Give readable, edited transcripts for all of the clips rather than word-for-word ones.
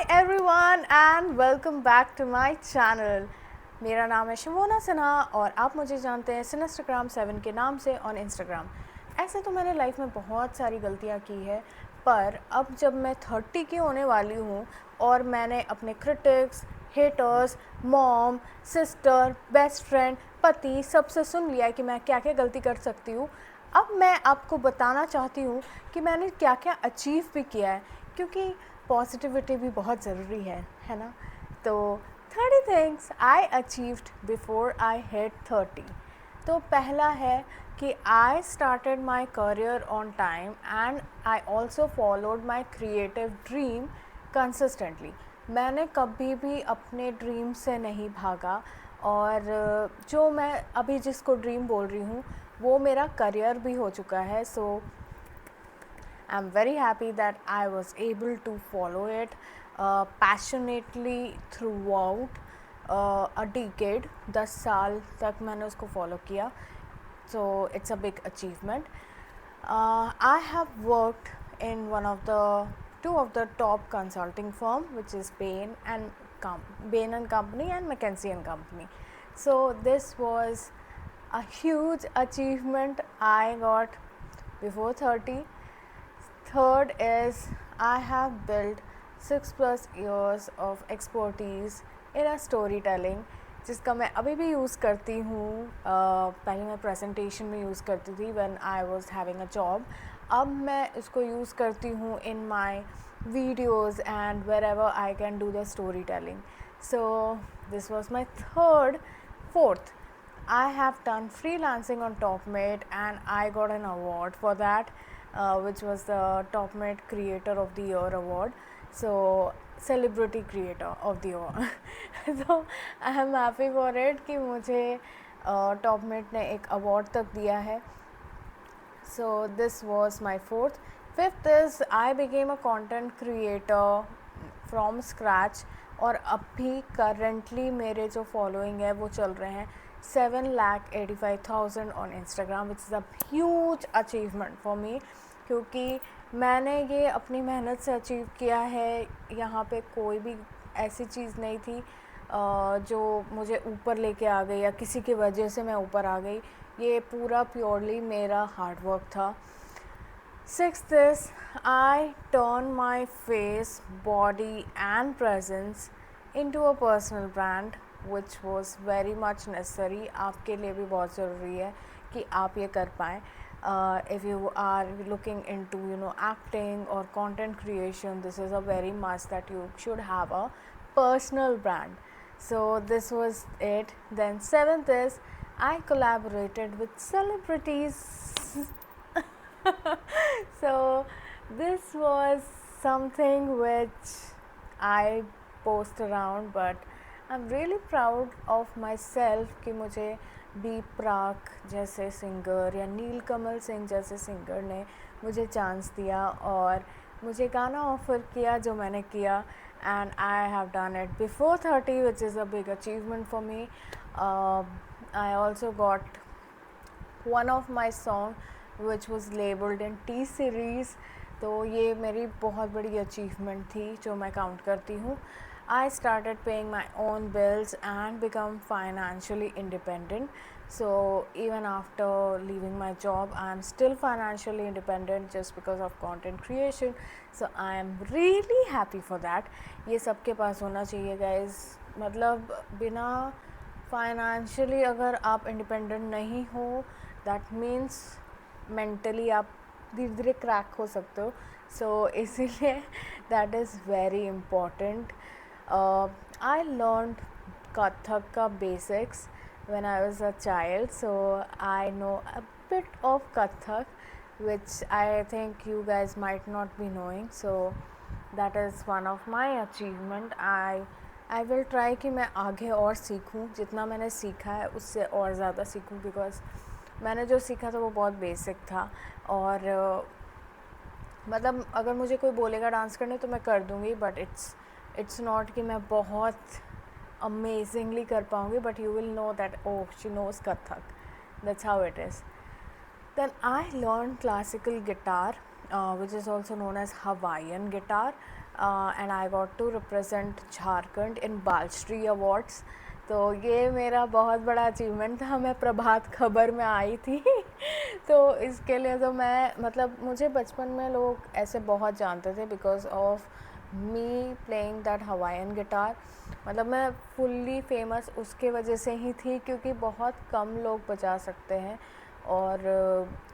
everyone and welcome back to my channel. मेरा नाम है शिमोना सिन्हा और आप मुझे जानते हैं सिनेस्टाग्राम 7 के नाम से ऑन इंस्टाग्राम। ऐसे तो मैंने लाइफ में बहुत सारी गलतियाँ की है, पर अब जब मैं 30 की होने वाली हूँ और मैंने अपने critics, haters, mom, sister, best friend, पति सबसे सुन लिया कि मैं क्या क्या गलती कर सकती हूँ, अब मैं आपको बताना चाहती हूँ कि मैंने क्या क्या अचीव भी किया है, क्योंकि पॉजिटिविटी भी बहुत ज़रूरी है ना। तो 30 things I achieved before I hit 30। तो पहला है कि I started my career on time and I also followed my creative dream consistently. मैंने कभी भी अपने ड्रीम से नहीं भागा, और जो मैं अभी जिसको ड्रीम बोल रही हूँ वो मेरा करियर भी हो चुका है। सो I'm very happy that I was able to follow it passionately throughout a decade. 10 साल तक मैंने उसको follow किया. So it's a big achievement. I have worked in two of the top consulting firm, which is Bain and Company and McKinsey and Company. So this was a huge achievement I got before 30. Third is I have built 6+ years of expertise in a storytelling, जिसका मैं अभी भी use करती हूँ। पहले मैं presentation में use करती थी when I was having a job. अब मैं इसको यूज़ करती हूँ in my videos and wherever I can do the storytelling. So this was my third. Fourth, I have done freelancing on TopMate and I got an award for that, which was the TopMate Creator of the Year award. So Celebrity Creator of the Year. So I am happy for it कि मुझे TopMate ने एक award तक दिया है. So this was my fourth. Fifth is I became a content creator from scratch, और अभी currently मेरे जो फॉलोइंग है वो चल रहे हैं 7,85,000 on Instagram, which is a huge achievement for me, क्योंकि मैंने ये अपनी मेहनत से अचीव किया है. यहाँ पे कोई भी ऐसी चीज़ नहीं थी जो मुझे ऊपर लेके आ गई या किसी की वजह से मैं ऊपर आ गई. ये पूरा प्योरली मेरा हार्डवर्क था. Sixth is I turn my face, body and presence into a personal brand, which was very much necessary. आपके लिए भी बहुत ज़रूरी है कि आप ये कर पाएँ. If you are looking into acting or content creation, this is a very must that you should have a personal brand. So this was it. Then seventh is I collaborated with celebrities. So this was something which I post around, but I'm really proud of myself कि मुझे B प्राक जैसे singer या नीलकमल सिंह जैसे singer ने मुझे chance दिया और मुझे गाना ऑफ़र किया जो मैंने किया. And I have done it before 30, which is a big achievement for me. I also got one of my song which was labeled in T series. तो ये मेरी बहुत बड़ी अचीवमेंट थी जो मैं काउंट करती हूँ. I started paying my own bills and become financially independent. So even after leaving my job, I am still financially independent just because of content creation. So I am really happy for that. ये सबके पास होना चाहिए guys. मतलब बिना financially अगर आप independent नहीं हो, दैट मीन्स मेंटली आप धीरे धीरे क्रैक हो सकते हो. सो इसीलिए that is very important. I learn Kathak का basics when I was a child, so I know a bit of Kathak, which I think you guys might not be knowing. So that is one of my achievement. I will try कि मैं आगे और सीखूं, जितना मैंने सीखा है उससे और ज़्यादा सीखूं, बिकॉज मैंने जो सीखा था वो बहुत बेसिक था. और मतलब अगर मुझे कोई बोलेगा डांस करने तो मैं कर दूँगी, बट इट्स नॉट कि मैं बहुत अमेजिंगली कर पाऊँगी, but you will know that oh she knows Kathak. That's how it is. Then I learned classical guitar, which is also known as Hawaiian guitar. And I got to represent Jharkhand in Balshree awards. तो ये मेरा बहुत बड़ा achievement था, मैं प्रभात खबर में आई थी तो इसके लिए तो मैं मतलब मुझे बचपन में लोग ऐसे बहुत जानते थे because of me playing that Hawaiian guitar. मतलब मैं फुल्ली फेमस उसके वजह से ही थी क्योंकि बहुत कम लोग बजा सकते हैं। और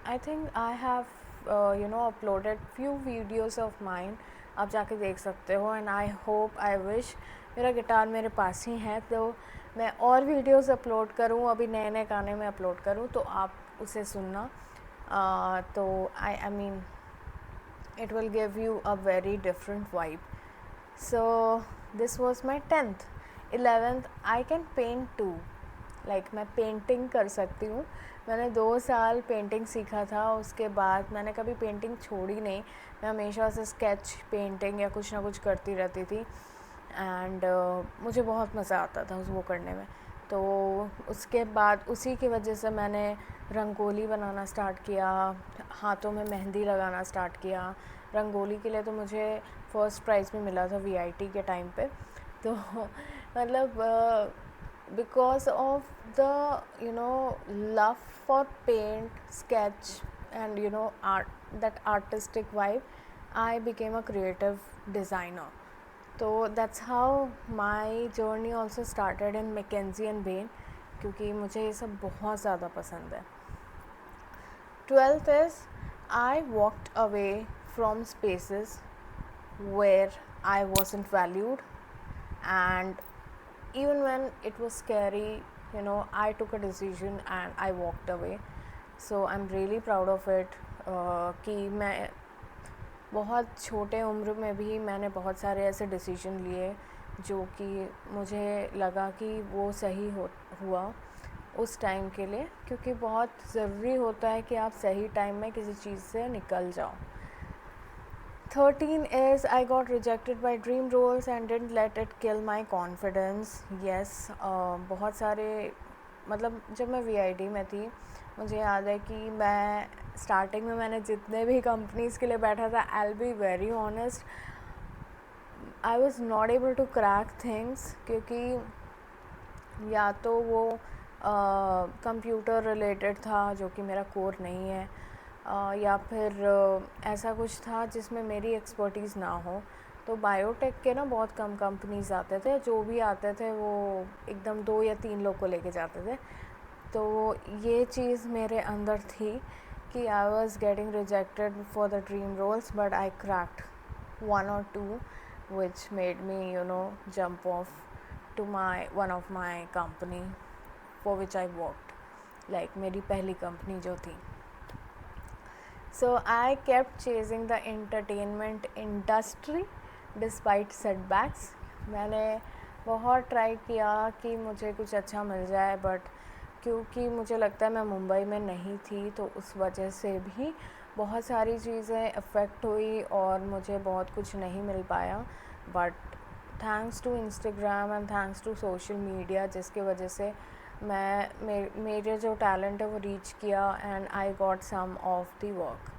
I think I have you know uploaded few videos of mine, आप जाके देख सकते हो। And I hope I wish मेरा गिटार मेरे पास ही है तो मैं और वीडियोस अपलोड करूँ, अभी नए नए गाने में अपलोड करूँ तो आप उसे सुनना। तो I mean it will give you a very different vibe. So this was my 10th. 11th I can paint too, like मैं पेंटिंग कर सकती हूँ। मैंने 2 साल पेंटिंग सीखा था, उसके बाद मैंने कभी पेंटिंग छोड़ी नहीं। मैं हमेशा से स्केच पेंटिंग या कुछ ना कुछ करती रहती थी एंड मुझे बहुत मज़ा आता था वो करने में। तो उसके बाद उसी की वजह से मैंने रंगोली बनाना स्टार्ट किया, हाथों में मेहंदी लगाना स्टार्ट किया। रंगोली के लिए तो मुझे फर्स्ट प्राइज़ भी मिला था वीआईटी के टाइम पे। तो मतलब because of the you know love for paint sketch and you know art, that artistic vibe, I became a creative designer. तो that's how my journey also started in McKinsey and Bain, क्योंकि मुझे ये सब बहुत ज़्यादा पसंद है। 12th is I walked away from spaces where I wasn't valued, and even when it was scary, you know, I took a decision and I walked away. So I'm really proud of it कि मैं बहुत छोटे उम्र में भी मैंने बहुत सारे ऐसे डिसीजन लिए जो कि मुझे लगा कि वो सही हुआ उस टाइम के लिए, क्योंकि बहुत ज़रूरी होता है कि आप सही टाइम में किसी चीज़ से निकल जाओ। 13 is I got rejected by dream roles and didn't let it kill my confidence. Yes, बहुत सारे मतलब जब मैं वीआईटी में थी मुझे याद है कि मैं स्टार्टिंग में मैंने जितने भी कंपनीज़ के लिए बैठा था, I will be very honest, I was not able to crack things, क्योंकि या तो वो कंप्यूटर रिलेटेड था जो कि मेरा कोर नहीं है, या फिर ऐसा कुछ था जिसमें मेरी एक्सपर्टीज़ ना हो। तो बायोटेक के ना बहुत कम कंपनीज़ आते थे, जो भी आते थे वो एकदम 2 या 3 लोग को लेके जाते थे। तो ये चीज़ मेरे अंदर थी कि I was getting rejected for the dream roles, but I cracked 1 or 2 which made me, you know, jump off to one of my company for which I worked, like मेरी पहली कंपनी जो थी। So I kept chasing the entertainment industry despite setbacks. मैंने बहुत try किया कि मुझे कुछ अच्छा मिल जाए, बट क्योंकि मुझे लगता है मैं मुंबई में नहीं थी तो उस वजह से भी बहुत सारी चीज़ें अफेक्ट हुई और मुझे बहुत कुछ नहीं मिल पाया। But thanks to Instagram and thanks to social media, जिसकी वजह से मेरे जो टैलेंट है वो रीच किया and I got some of the work.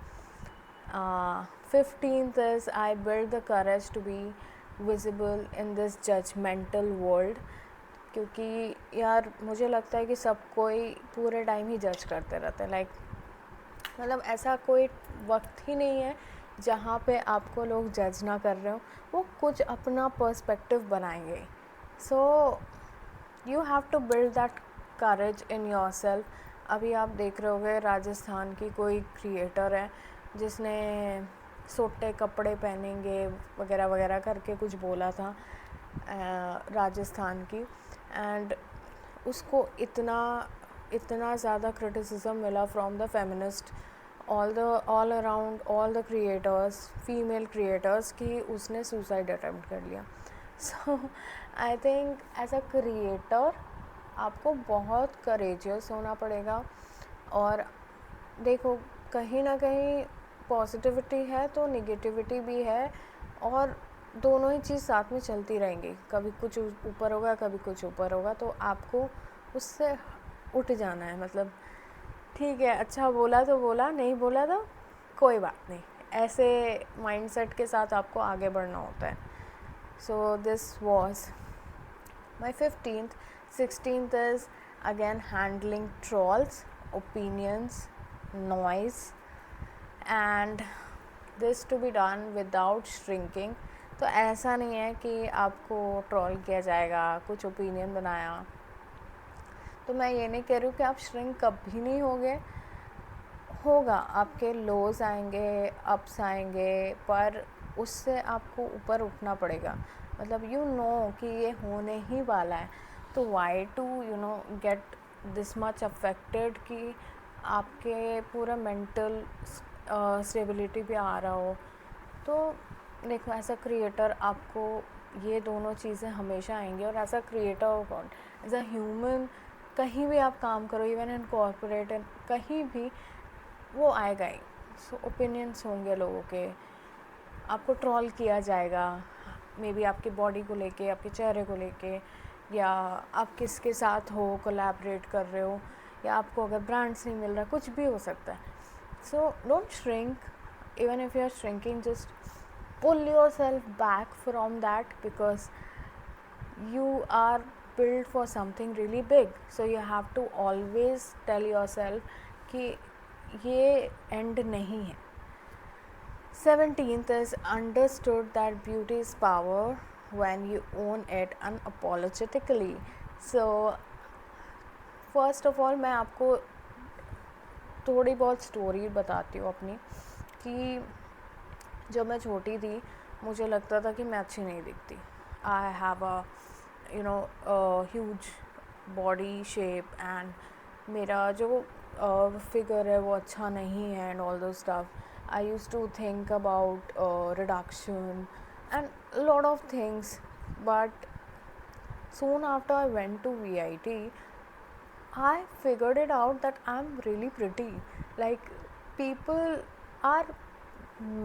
15th is I built the courage to be visible in this judgmental world, क्योंकि यार मुझे लगता है कि सब कोई पूरे टाइम ही जज करते रहते हैं, लाइक मतलब ऐसा कोई वक्त ही नहीं है जहाँ पे आपको लोग जज ना कर रहे हो, वो कुछ अपना पर्सपेक्टिव बनाएंगे। So you have to build that courage in yourself. अभी आप देख रहे होगे राजस्थान की कोई क्रिएटर है जिसने सोटे कपड़े पहनेंगे वगैरह वगैरह करके कुछ बोला था राजस्थान की, एंड उसको इतना ज़्यादा क्रिटिसिज्म मिला from the feminist, all around all the creators, female creators, कि उसने सुसाइड अटेम्प्ट कर लिया। So I think as a creator आपको बहुत करेजियस होना पड़ेगा। और देखो कहीं ना कहीं पॉजिटिविटी है तो नेगेटिविटी भी है, और दोनों ही चीज़ साथ में चलती रहेंगी, कभी कुछ ऊपर होगा कभी कुछ ऊपर होगा, तो आपको उससे उठ जाना है। मतलब ठीक है, अच्छा बोला तो बोला, नहीं बोला तो कोई बात नहीं, ऐसे माइंडसेट के साथ आपको आगे बढ़ना होता है. सो this was my 15th. 16th is again handling trolls, opinions, noise, and this to be done without shrinking. तो ऐसा नहीं है कि आपको ट्रोल किया जाएगा, कुछ ओपिनियन बनाया, तो मैं ये नहीं कह रही हूँ कि आप श्रिंक कभी नहीं होगे. होगा, आपके लोज आएंगे, अप्स आएंगे, पर उससे आपको ऊपर उठना पड़ेगा. मतलब यू नो कि ये होने ही वाला है, तो why to get this much affected कि आपके पूरा मेंटल स्टेबिलिटी भी आ रहा हो. तो देखो, एज अ क्रिएटर आपको ये दोनों चीज़ें हमेशा आएंगी. और एज अ क्रिएटर और गॉड, एज अ ह्यूमन, कहीं भी आप काम करो, इवन इन कॉर्पोरेट, कहीं भी वो आएगा ही. सो ओपिनियंस होंगे लोगों के, आपको ट्रोल किया जाएगा, मे बी आपकी बॉडी को लेके, आपके चेहरे को लेके, या आप किसके साथ हो, कोलैबोरेट कर रहे हो, या आपको अगर ब्रांड्स नहीं मिल रहा, कुछ भी हो सकता है. So don't shrink. Even if you are shrinking, just pull yourself back from that, because you are built for something really big. So you have to always tell yourself कि ये end नहीं है. 17th is understood that beauty is power when you own it unapologetically. So first of all, मैं आपको थोड़ी बहुत story बताती हूँ अपनी, कि जब मैं छोटी थी मुझे लगता था कि मैं अच्छी नहीं दिखती. I have a huge body shape, and मेरा जो फिगर है वो अच्छा नहीं है, and all those stuff. I use to think about reduction and lot of things. But soon after I went to VIT, I figured it out that I'm really pretty. Like, people are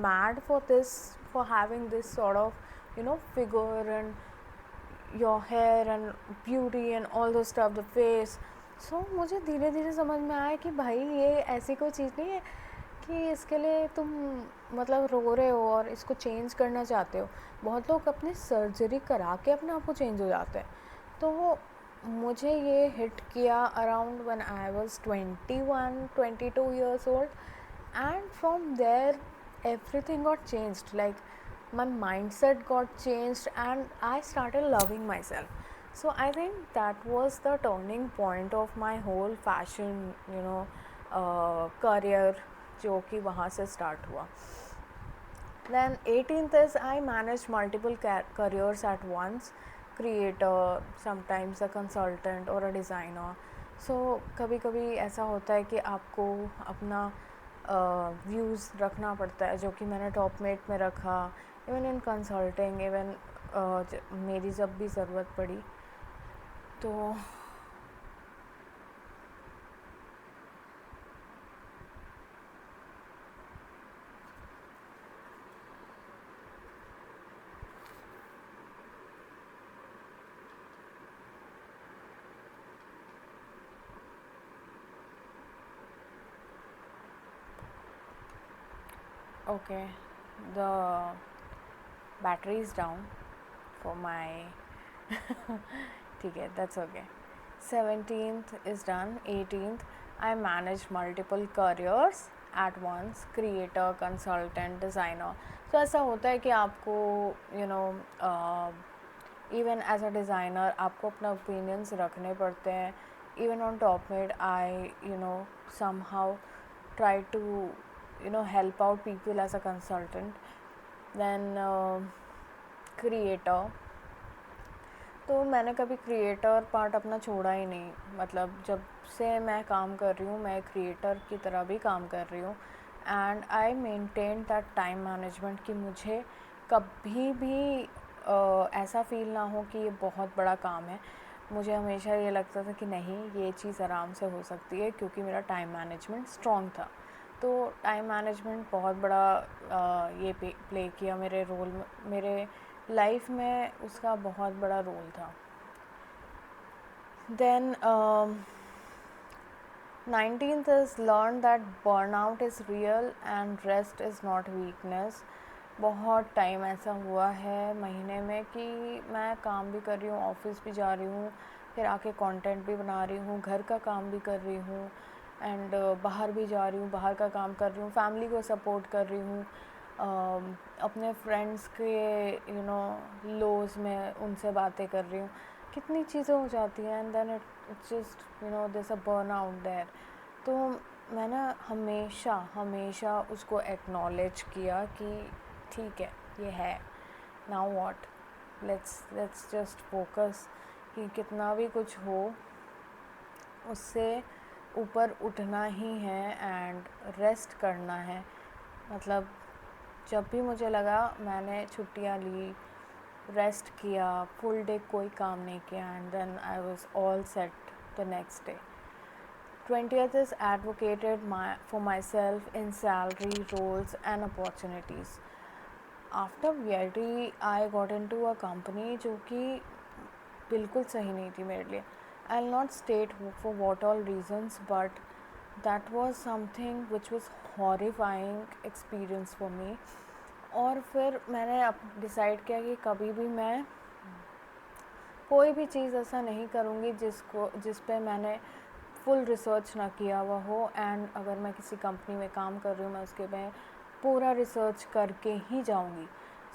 mad for this, for having this sort of figure, and your hair and beauty and all those stuff, the face. So मुझे धीरे धीरे समझ में आया कि भाई ये ऐसी कोई चीज़ नहीं है कि इसके लिए तुम मतलब रो रहे हो और इसको चेंज करना चाहते हो. बहुत लोग अपनी सर्जरी करा के अपने आप को चेंज हो जाते हैं. तो मुझे ये हिट किया around when I was 21-22 years old, and from there everything got changed. Like, my mindset got changed and I started loving myself. So I think that was the turning point of my whole fashion career, जो कि वहाँ से start हुआ. Then 18th is I managed multiple careers at once. Creator, sometimes a consultant or a designer. So कभी कभी ऐसा होता है कि आपको अपना व्यूज़ रखना पड़ता है, जो कि मैंने टॉपमेट में रखा. इवन इन कंसल्टिंग, इवन मेरी जब भी ज़रूरत पड़ी. तो okay, the battery is down for my ठीक है, that's okay. 17th is done. 18th, I managed multiple careers at once. Creator, consultant, designer. So ऐसा होता है कि आपको even as a designer आपको अपना opinions रखने पड़ते हैं. Even on TopMate, I somehow try to help out people as a consultant. Then creator. तो मैंने कभी क्रिएटर पार्ट अपना छोड़ा ही नहीं. मतलब जब से मैं काम कर रही हूँ, मैं क्रिएटर की तरह भी काम कर रही हूँ. And I maintain that time management कि मुझे कभी भी ऐसा फील ना हो कि ये बहुत बड़ा काम है. मुझे हमेशा ये लगता था कि नहीं, ये चीज़ आराम से हो सकती है, क्योंकि मेरा टाइम मैनेजमेंट स्ट्रॉन्ग था. तो टाइम मैनेजमेंट बहुत बड़ा ये प्ले किया मेरे रोल में, मेरे लाइफ में उसका बहुत बड़ा रोल था. Then 19th is learn that burnout is real and rest is not weakness. बहुत टाइम ऐसा हुआ है महीने में कि मैं काम भी कर रही हूँ, ऑफिस भी जा रही हूँ, फिर आके कंटेंट भी बना रही हूँ, घर का काम भी कर रही हूँ, एंड बाहर भी जा रही हूँ, बाहर का काम कर रही हूँ, फैमिली को सपोर्ट कर रही हूँ, अपने फ्रेंड्स के लोज में उनसे बातें कर रही हूँ, कितनी चीज़ें हो जाती हैं, and then it's just this a burn out there. तो मैंने हमेशा उसको एक्नॉलेज किया कि ठीक है, ये है, now what, let's just focus कि कितना भी कुछ हो उससे ऊपर उठना ही है एंड रेस्ट करना है. मतलब जब भी मुझे लगा मैंने छुट्टियाँ ली, रेस्ट किया, फुल डे कोई काम नहीं किया, and then I was all set the next day. 20th is advocated for myself in salary, roles and opportunities. After VIT, I got into a company जो कि बिल्कुल सही नहीं थी मेरे लिए. I'll not state for what all reasons, but that was something which was horrifying experience for me. और फिर मैंने डिसाइड किया कि कभी भी मैं कोई भी चीज़ ऐसा नहीं करूँगी जिस पे मैंने फुल रिसर्च ना किया हुआ हो, एंड अगर मैं किसी कंपनी में काम कर रही हूँ मैं उसके में पूरा रिसर्च करके ही जाऊँगी.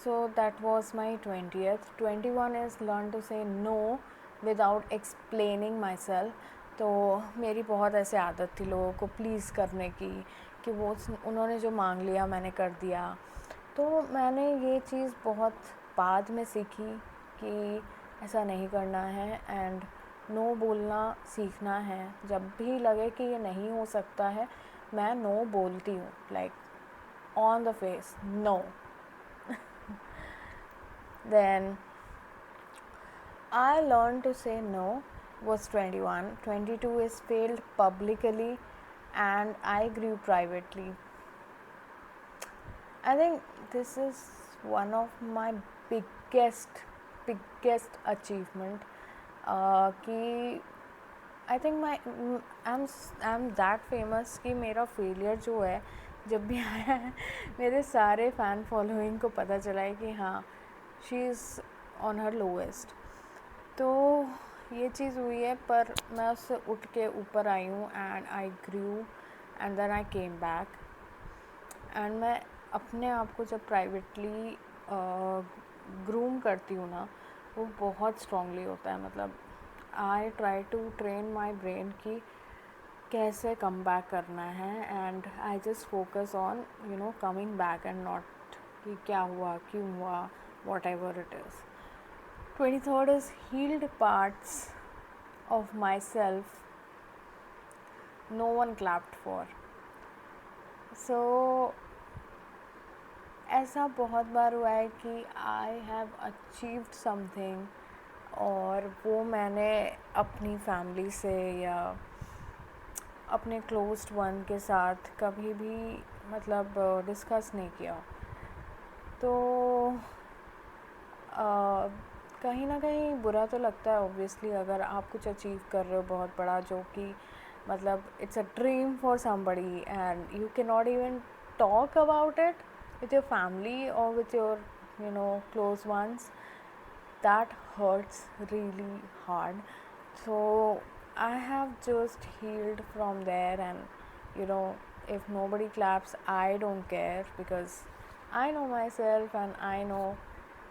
So that was my 20th. 21 is learn to say no without explaining myself. तो मेरी बहुत ऐसे आदत थी लोगों को प्लीज़ करने की, कि वो उन्होंने जो मांग लिया मैंने कर दिया. तो मैंने ये चीज़ बहुत बाद में सीखी कि ऐसा नहीं करना है, एंड नो बोलना सीखना है. जब भी लगे कि ये नहीं हो सकता है मैं नो बोलती हूँ, like on the face, no. Then I learned to say no was 21. 22 is failed publicly and I grew privately. I think this is one of my biggest achievement. कि I think I am that famous कि मेरा failure जो है जब भी आया है मेरे सारे फ़ैन फॉलोइंग को पता चला है कि हाँ, she is on her lowest. तो ये चीज़ हुई है, पर मैं उससे उठ के ऊपर आई हूँ and I grew and then I came back. And मैं अपने आप को जब प्राइवेटली ग्रूम करती हूँ ना, वो बहुत स्ट्रांगली होता है. मतलब I try to train my brain कि कैसे कम बैक करना है, and I just focus on coming back and not कि क्या हुआ, क्यों हुआ, whatever it is. 23rd is healed parts of myself no one clapped for. So ऐसा बहुत बार हुआ है कि आई हैव अचीव्ड समथिंग और वो मैंने अपनी फैमिली से या अपने क्लोज्ड वन के साथ कभी भी मतलब डिस्कस नहीं किया. तो कहीं ना कहीं बुरा तो लगता है ऑब्वियसली, अगर आप कुछ अचीव कर रहे हो बहुत बड़ा, जो कि मतलब it's a dream for somebody and you can not even talk about it with your family or with your close ones. That hurts really hard. So I have just healed from there, and if nobody claps I don't care, because I know myself and I know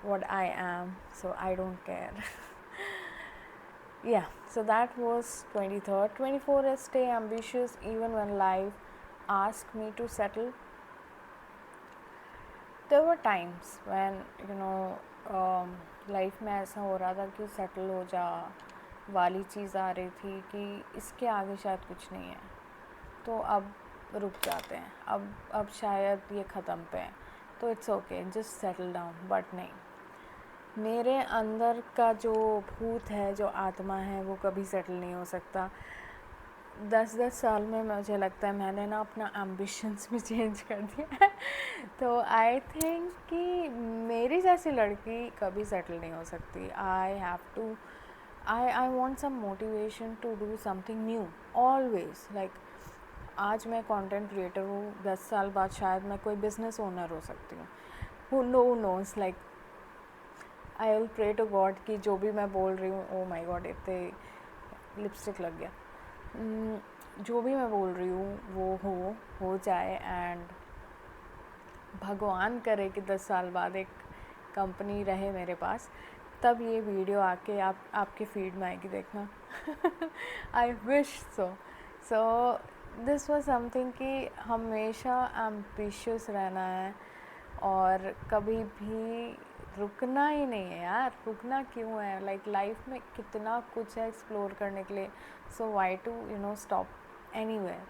what I am, so I don't care. Yeah, so that was 23rd. 24 is stay ambitious even when life asks me to settle. There were times when life में ऐसा हो रहा था कि settle हो जा वाली चीज़ आ रही थी कि इसके आगे शायद कुछ नहीं है, तो अब रुक जाते हैं, अब शायद ये ख़त्म पे है, तो it's okay, just settle down. But नहीं, मेरे अंदर का जो भूत है, जो आत्मा है, वो कभी सेटल नहीं हो सकता. 10 साल में मुझे लगता है मैंने ना अपना एम्बिशंस भी चेंज कर दिया है. तो आई थिंक कि मेरी जैसी लड़की कभी सेटल नहीं हो सकती. I have to I want some motivation to do something new always. Like आज मैं कंटेंट क्रिएटर हूँ, 10 साल बाद शायद मैं कोई बिजनेस ओनर हो सकती हूँ. Who knows, like I will pray to God कि जो भी मैं बोल रही हूँ, ओ माई गॉड इतने लिपस्टिक लग गया, जो भी मैं बोल रही हूँ वो हो जाए. एंड भगवान करे कि 10 साल बाद एक कंपनी रहे मेरे पास, तब ये वीडियो आके आपके फीड में आएगी, देखना. I wish so this was something कि हमेशा एम्बिशियस रहना है और कभी भी रुकना ही नहीं है यार. रुकना क्यों है, लाइक लाइफ में कितना कुछ है एक्सप्लोर करने के लिए. So why to stop anywhere.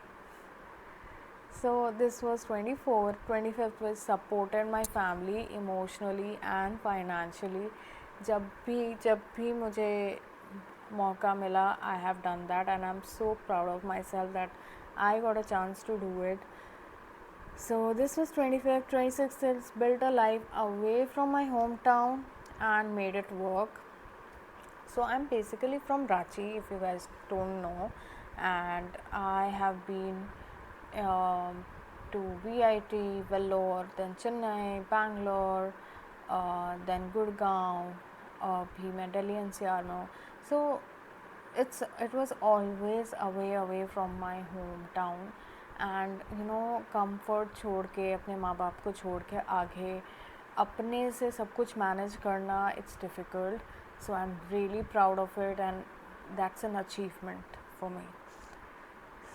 So this was 24. 25th was supported my family emotionally and financially. जब भी मुझे मौका मिला, I have done that and I'm so proud of myself that I got a chance to do it. So this was 25th. 26th is built a life away from my hometown and made it work. So I'm basically from Ranchi, if you guys don't know, and I have been to VIT, Vellore, then Chennai, Bangalore, then Gurgaon, bhi main Delhi NCR में हूँ. So it was always away from my hometown, and comfort छोड़ के, अपने माँ बाप को छोड़ के आगे अपने से सब कुछ मैनेज करना, it's difficult. So I'm really proud of it and that's an achievement for me.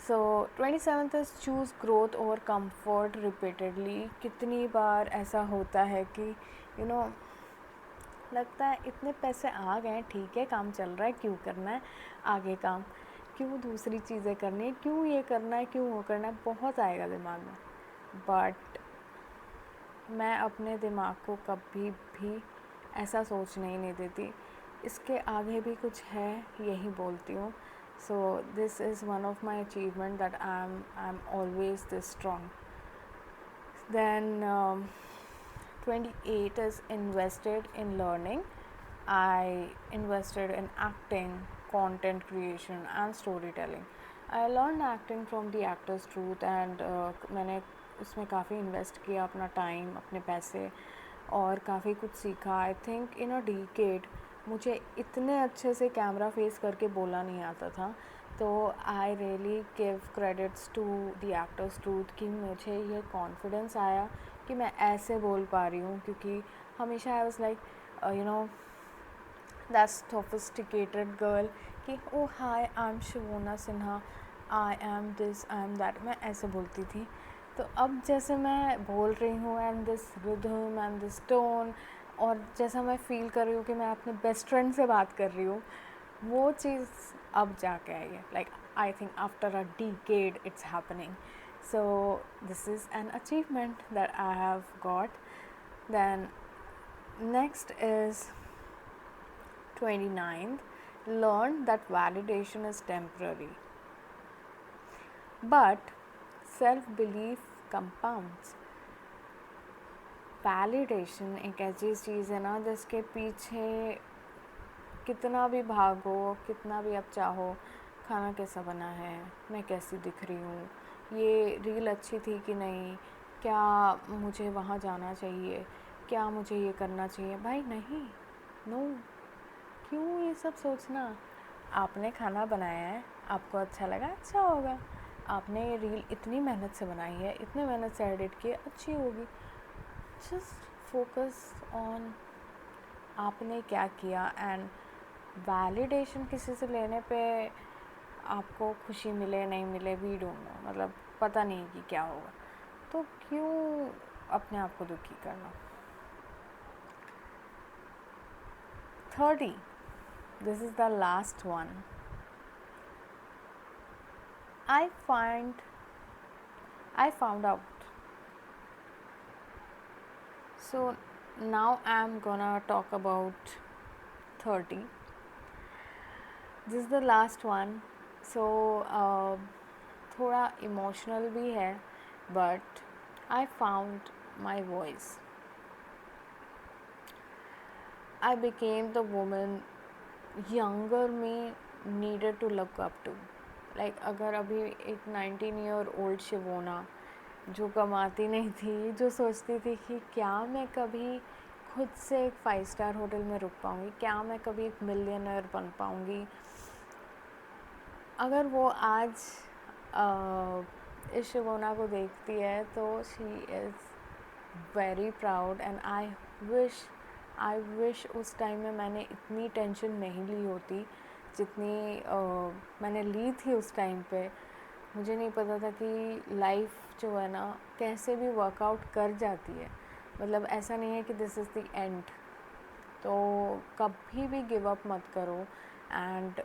So 27th is choose growth over comfort repeatedly. कितनी बार ऐसा होता है कि लगता है इतने पैसे आ गए, ठीक है काम चल रहा है, क्यों करना है आगे काम, क्यों दूसरी चीज़ें करनी है, क्यों ये करना है, क्यों वो करना है, बहुत आएगा दिमाग में. बट मैं अपने दिमाग को कभी भी ऐसा सोचने ही नहीं देती, इसके आगे भी कुछ है, यही बोलती हूँ. So this is one of my achievement that I'm always this strong. Then 28 is invested in learning. I invested in acting, content creation and storytelling. I learned acting from the Actors Truth and मैंने उसमें काफ़ी invest किया अपना time, अपने पैसे, और काफ़ी कुछ सीखा. I think in a decade मुझे इतने अच्छे से कैमरा फेस करके बोला नहीं आता था. तो I really give credits to the actors truth कि मुझे ये कॉन्फिडेंस आया कि मैं ऐसे बोल पा रही हूँ, क्योंकि हमेशा I was like that sophisticated girl कि oh hi I am Shivona Sinha, I am this, I am that, मैं ऐसे बोलती थी. तो अब जैसे मैं बोल रही हूँ and this rhythm and this tone, और जैसा मैं फील कर रही हूँ कि मैं अपने बेस्ट फ्रेंड से बात कर रही हूँ, वो चीज़ अब जाके आई है. Like I think after a decade it's happening. So this is an achievement that I have got. Then next is 29th. Learn that validation is temporary, but self-belief compounds. Validation एक ऐसी चीज़ है ना जिसके पीछे कितना भी भागो, कितना भी आप चाहो, खाना कैसा बना है, मैं कैसी दिख रही हूँ, ये रील अच्छी थी कि नहीं, क्या मुझे वहाँ जाना चाहिए, क्या मुझे ये करना चाहिए. भाई नहीं, नो, क्यों ये सब सोचना. आपने खाना बनाया है, आपको अच्छा लगा, अच्छा होगा. आपने ये रील इतनी मेहनत से बनाई है, इतने मेहनत से एडिट की, अच्छी होगी. जस्ट फोकस ऑन आपने क्या किया. एंड वैलिडेशन किसी से लेने पे आपको खुशी मिले नहीं मिले, वी डोंट नो, मतलब पता नहीं कि क्या होगा, तो क्यों अपने आप को दुखी करना. 30, this is the last one. I found out. So now I'm gonna talk about 30. This is the last one. So थोड़ा इमोशनल भी है, but I found my voice. I became the woman younger me needed to look up to. Like अगर अभी एक 19 year old शिवोना जो कमाती नहीं थी, जो सोचती थी कि क्या मैं कभी खुद से एक 5 स्टार होटल में रुक पाऊँगी, क्या मैं कभी एक मिलियनर बन पाऊँगी, अगर वो आज इस शिवोना को देखती है तो she is very proud and I wish उस टाइम में मैंने इतनी टेंशन नहीं ली होती जितनी मैंने ली थी उस टाइम पे। मुझे नहीं पता था कि लाइफ जो है ना कैसे भी वर्कआउट कर जाती है, मतलब ऐसा नहीं है कि दिस इज़ द एंड। तो कभी भी गिव अप मत करो एंड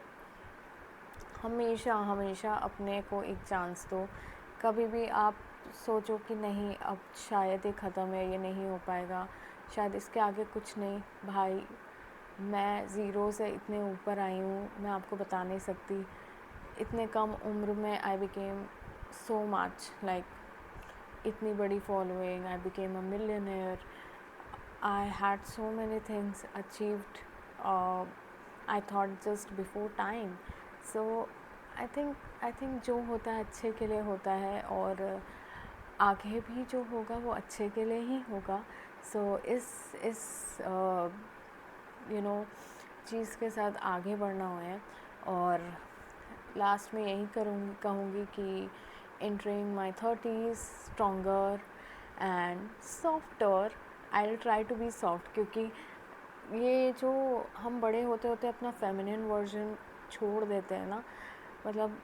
हमेशा हमेशा अपने को एक चांस दो। कभी भी आप सोचो कि नहीं अब शायद ये ख़त्म है, ये नहीं हो पाएगा, शायद इसके आगे कुछ नहीं, भाई मैं ज़ीरो से इतने ऊपर आई हूँ, मैं आपको बता नहीं सकती। इतने कम उम्र में I became so much, like इतनी बड़ी following, I became a millionaire, I had so many things achieved I thought just before time. So I think जो होता है अच्छे के लिए होता है और आगे भी जो होगा वो अच्छे के लिए ही होगा। सो इस यू नो चीज़ के साथ आगे बढ़ना है। और लास्ट में यही कहूँगी कि entering my 30s stronger and softer, I will try to be soft, क्योंकि ये जो हम बड़े होते होते अपना फेमिनिन वर्जन छोड़ देते हैं ना, मतलब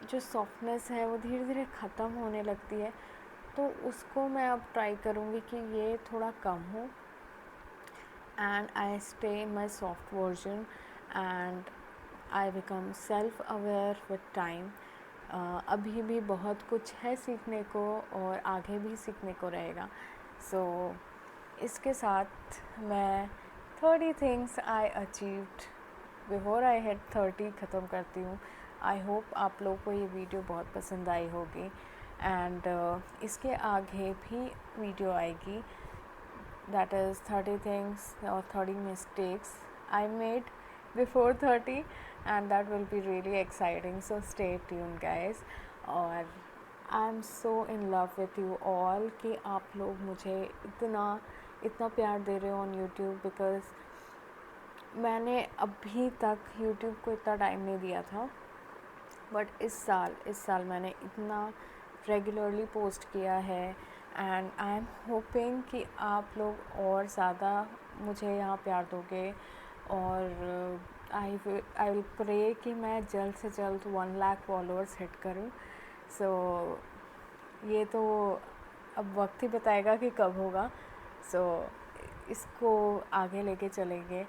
जो सॉफ्टनेस है वो धीरे धीरे ख़त्म होने लगती है। तो उसको मैं अब ट्राई करूँगी कि ये थोड़ा कम हो and I stay in my soft version and I become self aware with time. अभी भी बहुत कुछ है सीखने को और आगे भी सीखने को रहेगा। सो इसके साथ मैं 30 things I achieved before I had 30 ख़त्म करती हूँ। आई होप आप लोगों को ये वीडियो बहुत पसंद आई होगी एंड इसके आगे भी वीडियो आएगी, दैट इज़ 30 थिंग्स और 30 mistakes I made before 30 and that will be really exciting. So stay tuned guys. और I am so in love with you all कि आप लोग मुझे इतना प्यार दे रहे हो ऑन यूट्यूब, बिकॉज़ मैंने अभी तक यूट्यूब को इतना टाइम नहीं दिया था, बट इस साल मैंने इतना रेगुलरली पोस्ट किया है एंड आई एम होपिंग कि आप लोग और ज़्यादा मुझे यहाँ प्यार दोगे। और आई विल प्रे कि मैं जल्द से जल्द 1 लाख फॉलोअर्स हिट करूँ। सो ये तो अब वक्त ही बताएगा कि कब होगा। सो इसको आगे लेके चलेंगे।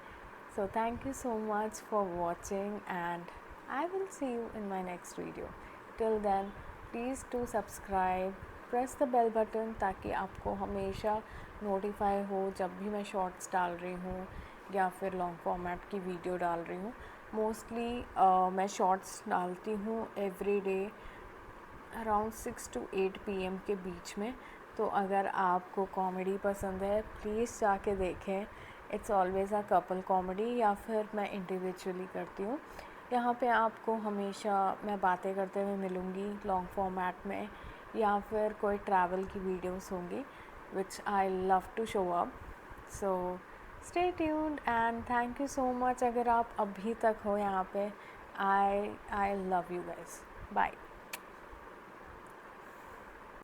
So thank you so much for watching and I will see you in my next video. Till then, please do subscribe, press the bell button ताकि आपको हमेशा नोटिफाई हो जब भी मैं शॉर्ट्स डाल रही हूँ या फिर लॉन्ग फॉर्मेट की वीडियो डाल रही हूँ। मोस्टली मैं शॉर्ट्स डालती हूँ every day around 6 to 8 PM के बीच में। तो अगर आपको कॉमेडी पसंद है प्लीज़ जाके देखें। It's always a couple comedy या फिर मैं इंडिविजुअली करती हूँ। यहाँ पे आपको हमेशा मैं बातें करते हुए मिलूँगी लॉन्ग फॉर्मेट में, या फिर कोई ट्रैवल की वीडियोस होंगी which I love to show up. So stay tuned and thank you so much. अगर आप अभी तक हो यहाँ पे, I love you guys. Bye.